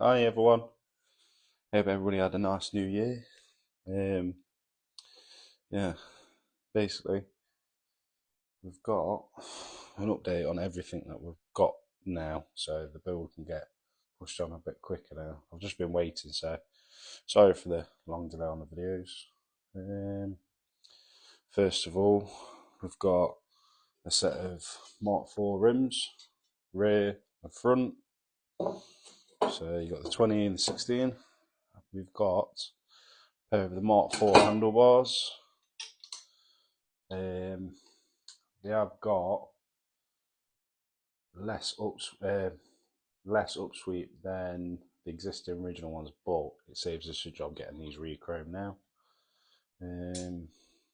Hi everyone. Hope everybody had a nice new year. Um, yeah, basically we've got an update on everything that we've got now, so the build can get pushed on a bit quicker now. I've just been waiting, so sorry for the long delay on the videos. Um, First of all, we've got a set of Mark IV rims, rear and front. So you got the 20 and the 16. We've got a pair of the Mark IV handlebars. They have got less less upsweep than the existing original ones, but it saves us a job getting these re-chromed now.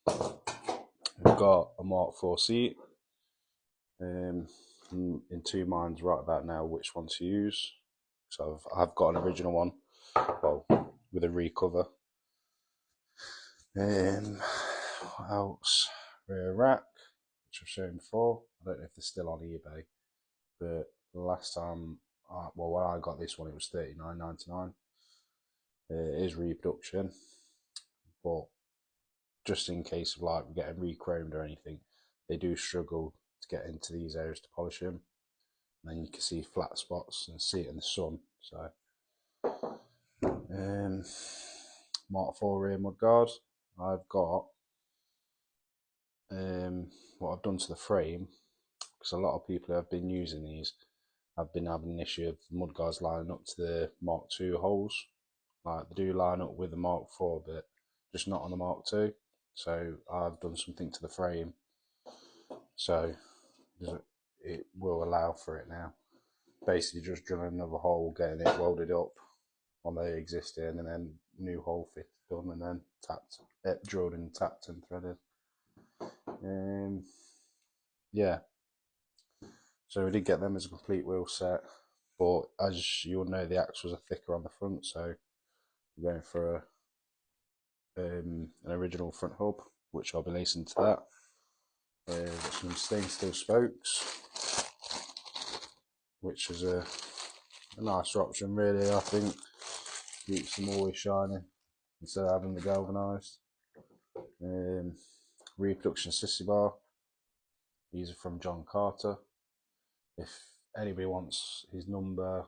We've got a Mark IV seat. In two minds right about now which one to use. So I've got an original one, well, with a recover. What else? Rear rack, which I've shown before. I don't know if they're still on eBay, but the last time, well, when I got this one, it was $39.99. It is reproduction, but just in case of like getting re-chromed or anything, they do struggle to get into these areas to polish them. And then you can see flat spots and see it in the sun. So, Mark IV rear mudguard. I've got what I've done to the frame, because a lot of people who have been using these have been having an issue of mudguards lining up to the Mark II holes. Like, they do line up with the Mark IV, but just not on the Mark II. So I've done something to the frame, so it will allow for it now. Basically just drilling another hole, getting it welded up on the existing, and then new hole fit done, and then tapped, drilled and tapped and threaded. Yeah, so we did get them as a complete wheel set, but as you'll know, the axles are thicker on the front, so we're going for an original front hub, which I'll be lacing to that. Got some stainless steel spokes, which is a nicer option really, I think. Keeps them always shining instead of having the galvanised. Reproduction sissy bar. These are from John Carter. If anybody wants his number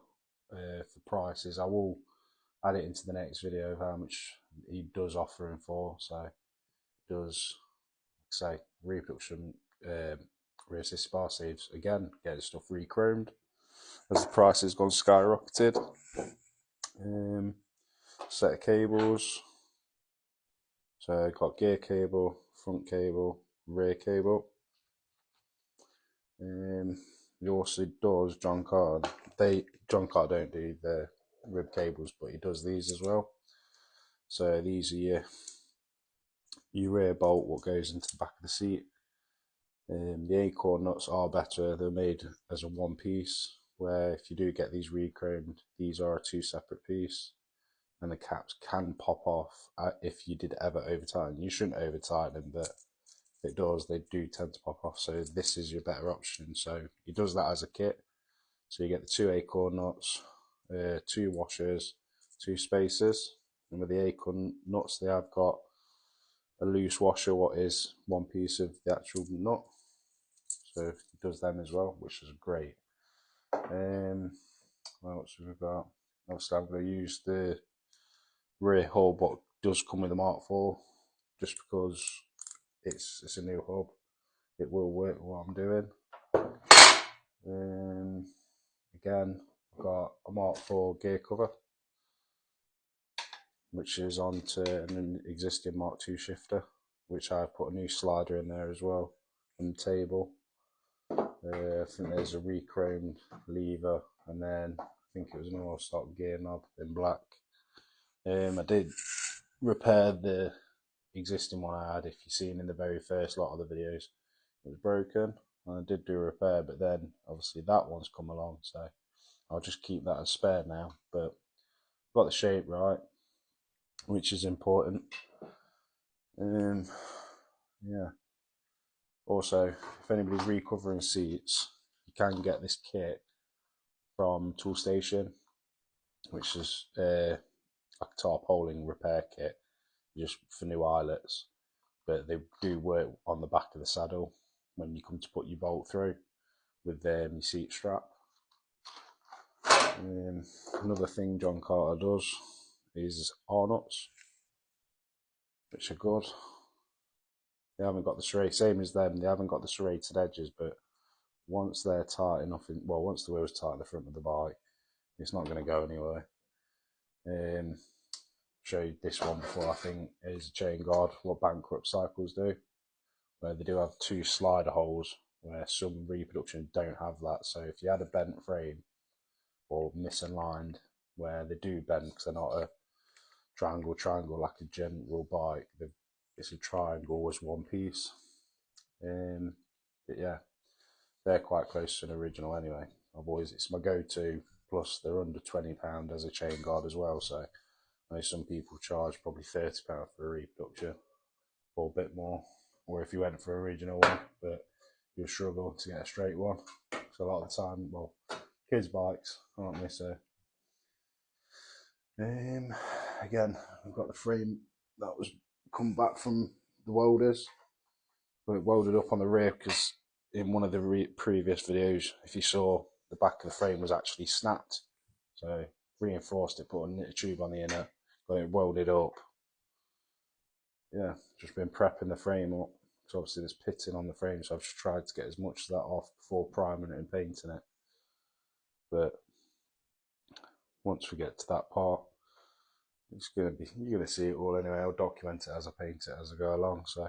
for prices, I will add it into the next video of how much he does offer him for. So does, say, reproduction rear sissy bar saves again, getting stuff re-chromed as the price has gone skyrocketed. Set of cables. So I've got gear cable, front cable, rear cable. He also does John Card. John Card don't do the rib cables, but he does these as well. So these are your rear bolt, what goes into the back of the seat. The acorn nuts are better. They're made as a one piece, where if you do get these re-chromed, these are a two separate piece, and the caps can pop off if you did ever over tighten. You shouldn't over tighten them, but if it does, they do tend to pop off. So this is your better option. So he does that as a kit. So you get the two acorn nuts, two washers, two spacers, and with the acorn nuts, they have got a loose washer, what is one piece of the actual nut. So he does them as well, which is great. What else have we got? Obviously, I'm going to use the rear hub, what does come with the Mark IV, just because it's a new hub. It will work with what I'm doing. Again, I've got a Mark IV gear cover, which is onto an existing Mark II shifter, which I've put a new slider in there as well, and the table. I think there's a re-chromed lever, and then I think it was an all stock gear knob in black. I did repair the existing one I had. If you've seen in the very first lot of the videos, it was broken, and I did do a repair, but then obviously that one's come along, so I'll just keep that as spare now. But got the shape right, which is important. Yeah. Also, if anybody's recovering seats, you can get this kit from Tool Station. which is like a tarpaulin repair kit, just for new eyelets. But they do work on the back of the saddle when you come to put your bolt through with your seat strap. Another thing John Carter does is R-nuts, which are good. They haven't got the serrated, same as them, they haven't got the serrated edges, but once they're tight enough, once the wheel's tight in the front of the bike, it's not going to go anywhere. Showed this one before, I think, is a chain guard, what bankrupt cycles do, where they do have two slider holes, where some reproductions don't have that. So if you had a bent frame or misaligned, where they do bend because they're not a triangle like a general bike, it's a triangle as one piece. But yeah, they're quite close to an original anyway. It's my go-to, plus they're under £20 as a chain guard as well, so I know some people charge probably £30 for a reproduction, or a bit more, or if you went for an original one, but you'll struggle to get a straight one. So a lot of the time, kids' bikes, aren't they? So again, I've got the frame that was come back from the welders, but it welded up on the rear because in one of the previous videos, if you saw, the back of the frame was actually snapped. So reinforced it, put a knit tube on the inner, got it welded up. Yeah, just been prepping the frame up. So obviously there's pitting on the frame, so I've just tried to get as much of that off before priming it and painting it. But once we get to that part, you're gonna see it all anyway. I'll document it as I paint it as I go along, so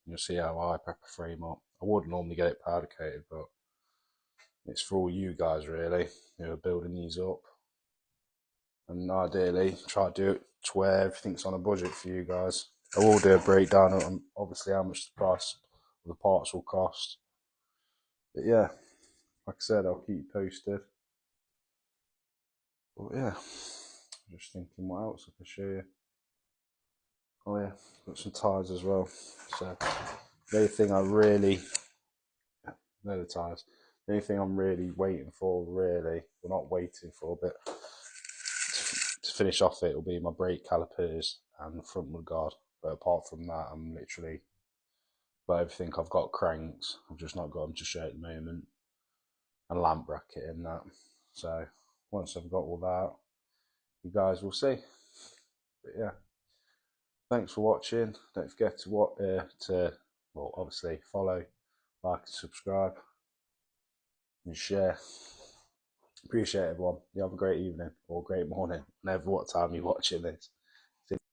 you'll see how I prep a frame up. I would normally get it powder coated, but it's for all you guys really who are building these up, and ideally try to do it to where everything's on a budget for you guys. I will do a breakdown on obviously how much the price of the parts will cost. But yeah, like I said, I'll keep you posted. But yeah, just thinking what else I can show you. Oh yeah, got some tyres as well. So the only thing I really, no the tyres, the only thing I'm really waiting for, well not waiting for, but to finish off it will be my brake calipers and front mud guard. But apart from that, I'm literally, everything I've got cranks, I've just not got them to show at the moment, and lamp bracket in that. So once I've got all that, you guys will see. But yeah, thanks for watching. Don't forget to obviously follow, like, and subscribe, and share. Appreciate everyone. You have a great evening or great morning, whenever what time you're watching this.